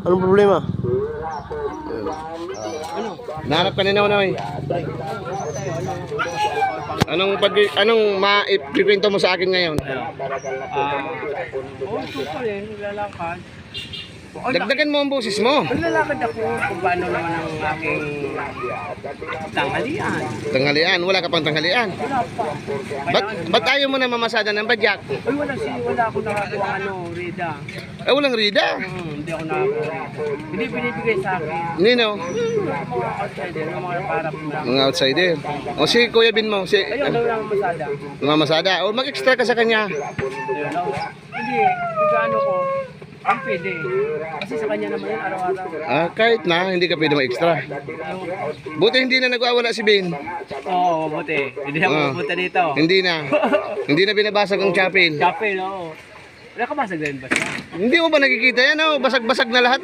Anong problema? Nahanap ka na naman. Anong maipikwento mo sa akin ngayon? Super eh, nilalakad. Dagdagan mo ang boses mo. Nilalakad ako kung paano naman ang aking tanghalian. Tanghalian, wala ka pang tanghalian. Wala pa. Ba't ayaw mo na mamasada ng badyak? Ay, wala ako nakakuha Rida. Walang rida. Hindi ako nakakuha Rida. Hindi binibigay sa akin. Nino? Mga outsider, mga parap na. Mga outsider. O si Kuya Bin mo, si Ayun, lang masada. mamasada. O mag-extra ka sa kanya. Ayun, hindi, gaano ko. Ang pwede. Kasi sa kanya naman yun araw-araw. Kahit na, hindi ka pwede mag-extra. Buti hindi na nagwawala si Bin. Oo, buti. Hindi ako pupunta dito. Hindi na. Hindi na binabasag ang chapel. Chapel, oo. Wala ka basag din ba siya? Hindi mo ba nakikita yan? Basag-basag na lahat.